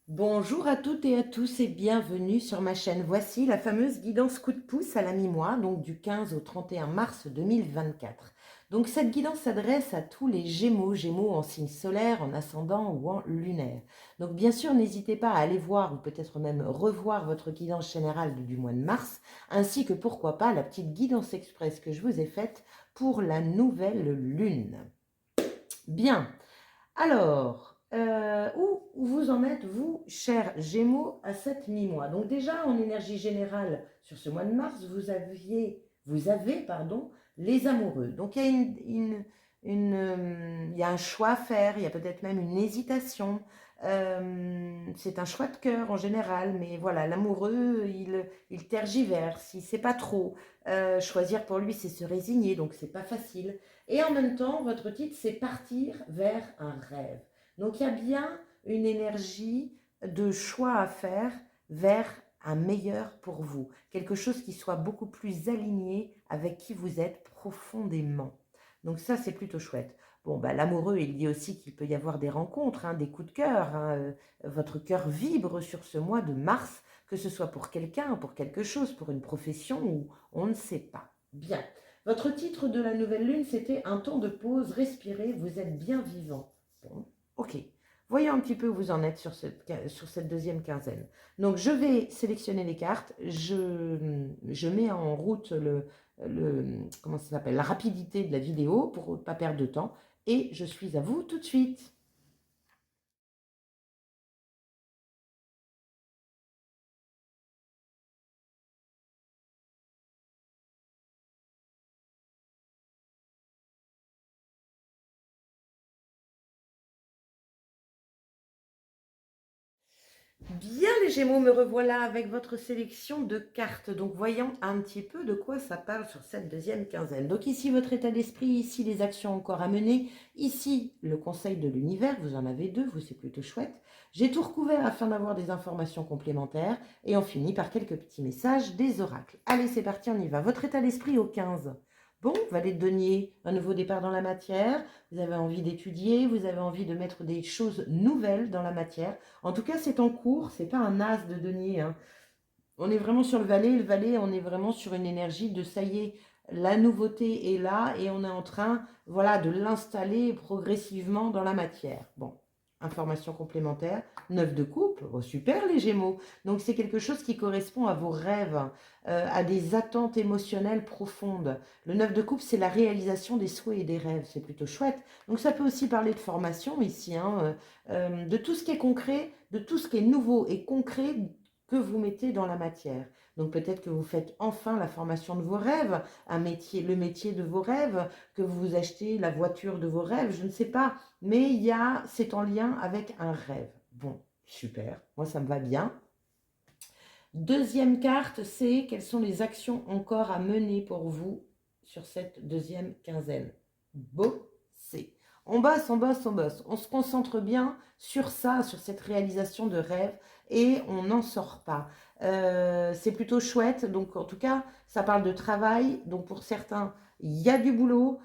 Bonjour à toutes et à tous et bienvenue sur ma chaîne. Voici la fameuse guidance coup de pouce à la mi-mois, donc du 15 au 31 mars 2024. Donc cette guidance s'adresse à tous les Gémeaux en signe solaire, en ascendant ou en lunaire. Donc bien sûr, n'hésitez pas à aller voir ou peut-être même revoir votre guidance générale du mois de mars, ainsi que pourquoi pas la petite guidance express que je vous ai faite pour la nouvelle lune. Bien. Alors, où vous en êtes, vous, chers Gémeaux, à cette mi-mois? Donc déjà, en énergie générale, sur ce mois de mars, vous avez, pardon, les amoureux. Donc il y a il y a un choix à faire, il y a peut-être même une hésitation. C'est un choix de cœur en général, mais voilà, l'amoureux, il tergiverse, il ne sait pas trop. Choisir pour lui, c'est se résigner, donc c'est pas facile. Et en même temps, votre titre, c'est partir vers un rêve. Donc il y a bien une énergie de choix à faire vers un meilleur pour vous. Quelque chose qui soit beaucoup plus aligné avec qui vous êtes profondément. Donc ça, c'est plutôt chouette. Bon, bah, l'amoureux, il dit aussi qu'il peut y avoir des rencontres, hein, des coups de cœur. Hein. Votre cœur vibre sur ce mois de mars, que ce soit pour quelqu'un, pour quelque chose, pour une profession ou on ne sait pas. Bien. Votre titre de la nouvelle lune, c'était un temps de pause, respirez, vous êtes bien vivant. Bon, ok. Voyons un petit peu où vous en êtes sur cette deuxième quinzaine. Donc, je vais sélectionner les cartes. Je mets en route comment ça s'appelle, la rapidité de la vidéo pour ne pas perdre de temps. Et je suis à vous tout de suite. Bien les Gémeaux, me revoilà avec votre sélection de cartes. Donc voyons un petit peu de quoi ça parle sur cette deuxième quinzaine. Donc ici votre état d'esprit, ici les actions encore à mener, ici le conseil de l'univers, vous en avez deux, vous c'est plutôt chouette. J'ai tout recouvert afin d'avoir des informations complémentaires et on finit par quelques petits messages des oracles. Allez c'est parti, on y va. Votre état d'esprit au 15. Bon, valet de denier, un nouveau départ dans la matière, vous avez envie d'étudier, vous avez envie de mettre des choses nouvelles dans la matière. En tout cas, c'est en cours, c'est pas un as de denier. Hein. On est vraiment sur le valet, on est vraiment sur une énergie de ça y est, la nouveauté est là et on est en train, voilà, de l'installer progressivement dans la matière. Bon, information complémentaire, 9 de coupe, oh, super les Gémeaux. Donc c'est quelque chose qui correspond à vos rêves, à des attentes émotionnelles profondes. Le 9 de coupe, c'est la réalisation des souhaits et des rêves, c'est plutôt chouette. Donc ça peut aussi parler de formation ici, hein, de tout ce qui est concret, de tout ce qui est nouveau et concret que vous mettez dans la matière. Donc peut-être que vous faites enfin la formation de vos rêves, un métier, le métier de vos rêves, que vous achetez la voiture de vos rêves, je ne sais pas, mais c'est en lien avec un rêve. Bon, super, moi ça me va bien. Deuxième carte, c'est quelles sont les actions encore à mener pour vous sur cette deuxième quinzaine. Bosser. On bosse, on bosse, on bosse. On se concentre bien sur ça, sur cette réalisation de rêve et on n'en sort pas. C'est plutôt chouette. Donc en tout cas, ça parle de travail. Donc pour certains, il y a du boulot.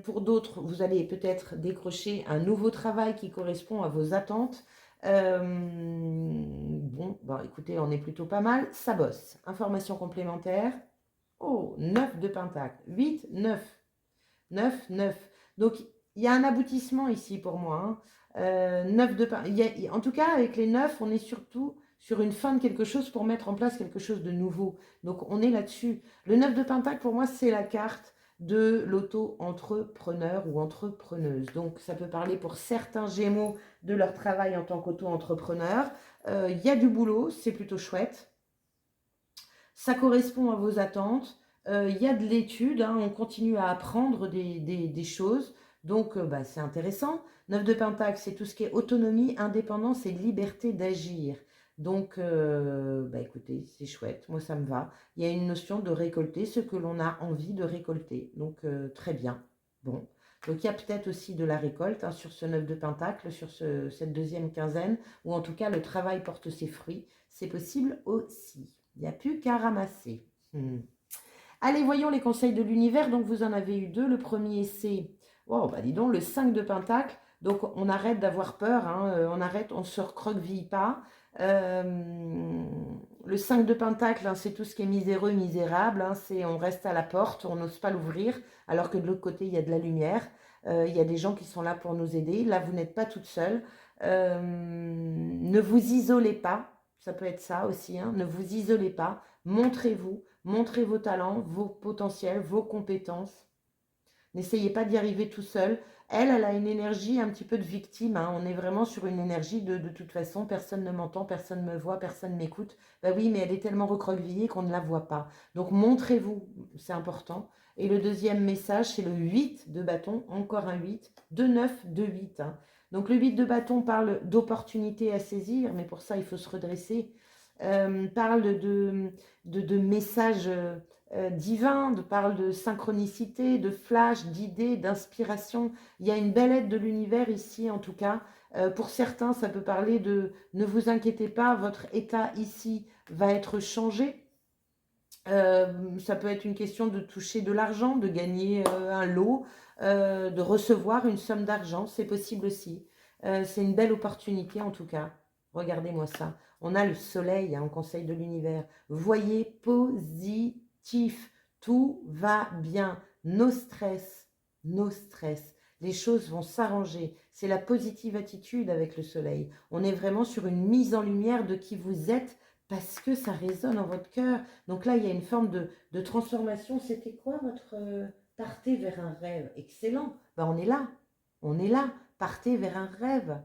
Pour d'autres, vous allez peut-être décrocher un nouveau travail qui correspond à vos attentes. Bon, écoutez, on est plutôt pas mal. Ça bosse. Information complémentaire. Oh, 9 de pentacle. 8, 9. 9, 9. Donc, il y a un aboutissement ici pour moi. Hein. 9 de pentacle. En tout cas, avec les 9, on est surtout sur une fin de quelque chose pour mettre en place quelque chose de nouveau. Donc, on est là-dessus. Le 9 de pentacle, pour moi, c'est la carte de l'auto-entrepreneur ou entrepreneuse. Donc, ça peut parler pour certains Gémeaux de leur travail en tant qu'auto-entrepreneur. Il y a du boulot, c'est plutôt chouette. Ça correspond à vos attentes. Il y a de l'étude, hein, on continue à apprendre des choses. Donc, c'est intéressant. 9 de Pentacle, c'est tout ce qui est autonomie, indépendance et liberté d'agir. Donc, écoutez, c'est chouette, moi ça me va. Il y a une notion de récolter ce que l'on a envie de récolter. Donc, très bien. Bon. Donc, il y a peut-être aussi de la récolte hein, sur ce 9 de Pentacle, sur cette deuxième quinzaine, ou en tout cas, le travail porte ses fruits. C'est possible aussi. Il n'y a plus qu'à ramasser. Hmm. Allez, voyons les conseils de l'univers. Donc, vous en avez eu deux. Le premier, c'est, oh, bah dis donc, le 5 de Pentacle. Donc, on arrête d'avoir peur, hein, on arrête, on se recroqueville pas. Euh, le 5 de Pentacle, hein, c'est tout ce qui est miséreux, misérable. Hein, c'est on reste à la porte, on n'ose pas l'ouvrir, alors que de l'autre côté, il y a de la lumière. Il y a des gens qui sont là pour nous aider. Là, vous n'êtes pas toute seule. Ne vous isolez pas. Ça peut être ça aussi. Hein, ne vous isolez pas. Montrez-vous. Montrez vos talents, vos potentiels, vos compétences. N'essayez pas d'y arriver tout seul. Elle a une énergie un petit peu de victime. Hein. On est vraiment sur une énergie de toute façon, personne ne m'entend, personne ne me voit, personne ne m'écoute. Ben oui, mais elle est tellement recroquevillée qu'on ne la voit pas. Donc montrez-vous, c'est important. Et le deuxième message, c'est le 8 de bâton, encore un 8, 2, 9, 2, 8. Hein. Donc le 8 de bâton parle d'opportunités à saisir, mais pour ça, il faut se redresser. Parle de messages divins, parle de synchronicité, de flash, d'idées, d'inspiration. Il y a une belle aide de l'univers ici, en tout cas. Pour certains, ça peut parler de ne vous inquiétez pas, votre état ici va être changé. Ça peut être une question de toucher de l'argent, de gagner un lot, de recevoir une somme d'argent, c'est possible aussi. C'est une belle opportunité en tout cas. Regardez-moi ça. On a le soleil en conseil de l'univers. Voyez positif, tout va bien. No stress, no stress. Les choses vont s'arranger. C'est la positive attitude avec le soleil. On est vraiment sur une mise en lumière de qui vous êtes parce que ça résonne en votre cœur. Donc là, il y a une forme de transformation. C'était quoi votre partez vers un rêve? Excellent. Ben, on est là. On est là. Partez vers un rêve.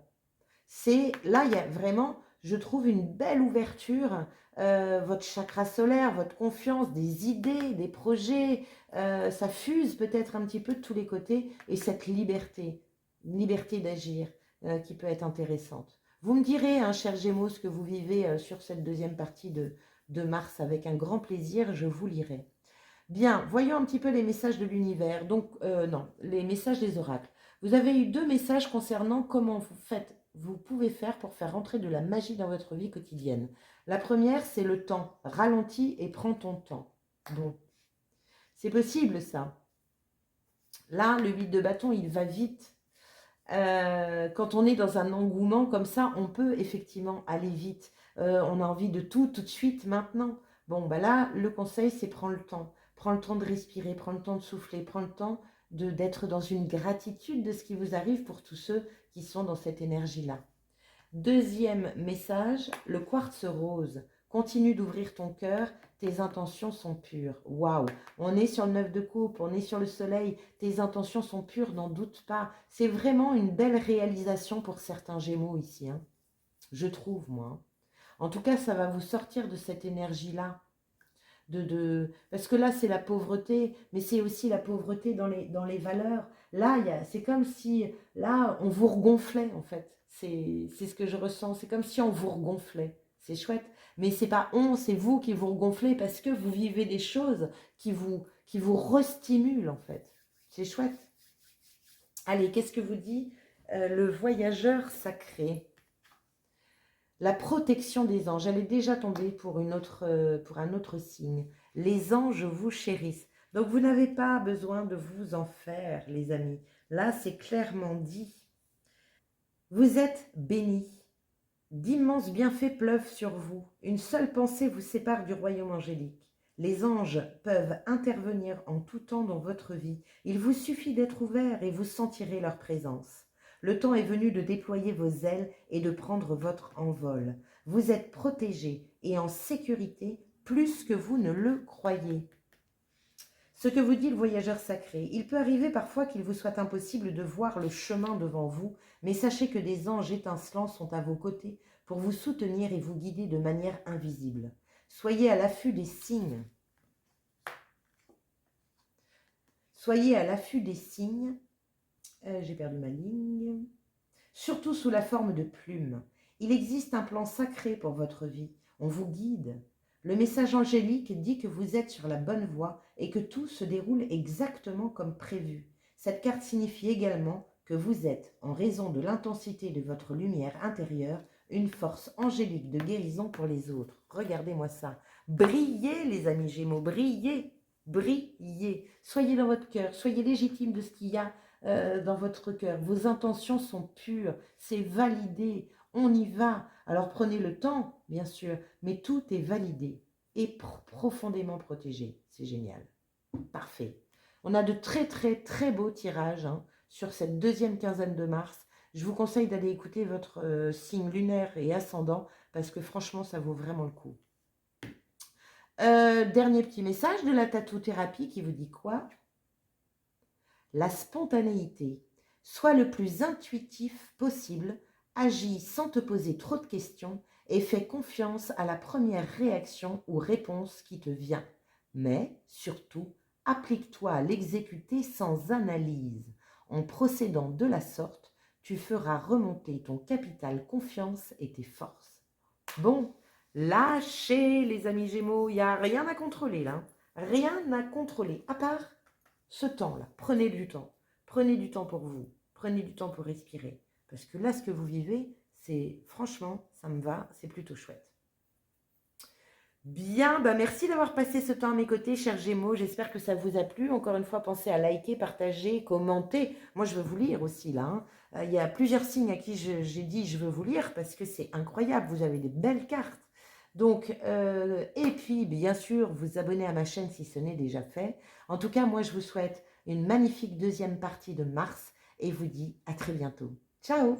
C'est là, il y a vraiment, je trouve, une belle ouverture. Votre chakra solaire, votre confiance, des idées, des projets, ça fuse peut-être un petit peu de tous les côtés. Et cette liberté, liberté d'agir qui peut être intéressante. Vous me direz, hein, cher Gémeaux, ce que vous vivez sur cette deuxième partie de mars avec un grand plaisir, je vous lirai. Bien, voyons un petit peu les messages de l'univers. Donc, non, les messages des oracles. Vous avez eu deux messages concernant comment vous pouvez faire pour faire rentrer de la magie dans votre vie quotidienne. La première, c'est le temps. Ralentis et prends ton temps. Bon, c'est possible ça. Là, le 8 de bâton, il va vite. Quand on est dans un engouement comme ça, on peut effectivement aller vite. On a envie de tout de suite, maintenant. Bon, bah là, le conseil, c'est prends le temps. Prends le temps de respirer, prends le temps de souffler, prends le temps d'être dans une gratitude de ce qui vous arrive pour tous ceux qui sont dans cette énergie-là. Deuxième message, le quartz rose. Continue d'ouvrir ton cœur, tes intentions sont pures. Waouh, on est sur le 9 de coupe, on est sur le soleil, tes intentions sont pures, n'en doute pas. C'est vraiment une belle réalisation pour certains Gémeaux ici, hein. Je trouve, moi. En tout cas, ça va vous sortir de cette énergie-là. Parce que là, c'est la pauvreté, mais c'est aussi la pauvreté dans les valeurs. Là, c'est comme si, là, on vous regonflait, en fait. C'est ce que je ressens. C'est comme si on vous regonflait. C'est chouette. Mais c'est pas on, c'est vous qui vous regonflez parce que vous vivez des choses qui vous restimulent, en fait. C'est chouette. Allez, qu'est-ce que vous dit le voyageur sacré? La protection des anges. Elle est déjà tombée pour un autre signe. Les anges vous chérissent. Donc, vous n'avez pas besoin de vous en faire, les amis. Là, c'est clairement dit. Vous êtes bénis. D'immenses bienfaits pleuvent sur vous. Une seule pensée vous sépare du royaume angélique. Les anges peuvent intervenir en tout temps dans votre vie. Il vous suffit d'être ouvert et vous sentirez leur présence. Le temps est venu de déployer vos ailes et de prendre votre envol. Vous êtes protégé et en sécurité plus que vous ne le croyez. Ce que vous dit le voyageur sacré, il peut arriver parfois qu'il vous soit impossible de voir le chemin devant vous, mais sachez que des anges étincelants sont à vos côtés pour vous soutenir et vous guider de manière invisible. Soyez à l'affût des signes. Soyez à l'affût des signes. J'ai perdu ma ligne. Surtout sous la forme de plumes. Il existe un plan sacré pour votre vie. On vous guide. Le message angélique dit que vous êtes sur la bonne voie et que tout se déroule exactement comme prévu. Cette carte signifie également que vous êtes, en raison de l'intensité de votre lumière intérieure, une force angélique de guérison pour les autres. Regardez-moi ça. Brillez, les amis Gémeaux, brillez, brillez. Soyez dans votre cœur, soyez légitime de ce qu'il y a dans votre cœur. Vos intentions sont pures, c'est validé, on y va. Alors prenez le temps, bien sûr, mais tout est validé et profondément protégé. C'est génial. Parfait. On a de très très très beaux tirages sur cette deuxième quinzaine de mars. Je vous conseille d'aller écouter votre signe lunaire et ascendant parce que franchement, ça vaut vraiment le coup. Dernier petit message de la tatou-thérapie qui vous dit quoi? La spontanéité. Sois le plus intuitif possible, agis sans te poser trop de questions et fais confiance à la première réaction ou réponse qui te vient. Mais, surtout, applique-toi à l'exécuter sans analyse. En procédant de la sorte, tu feras remonter ton capital confiance et tes forces. Bon, lâchez les amis Gémeaux, il n'y a rien à contrôler là. Rien à contrôler, à part ce temps-là. Prenez du temps. Prenez du temps pour vous. Prenez du temps pour respirer. Parce que là, ce que vous vivez, c'est franchement, ça me va, c'est plutôt chouette. Bien, bah merci d'avoir passé ce temps à mes côtés, chers Gémeaux. J'espère que ça vous a plu. Encore une fois, pensez à liker, partager, commenter. Moi, je veux vous lire aussi là. Il y a plusieurs signes à qui j'ai dit je veux vous lire parce que c'est incroyable. Vous avez des belles cartes. Donc, et puis, bien sûr, vous abonner à ma chaîne si ce n'est déjà fait. En tout cas, moi, je vous souhaite une magnifique deuxième partie de mars et vous dis à très bientôt. Ciao!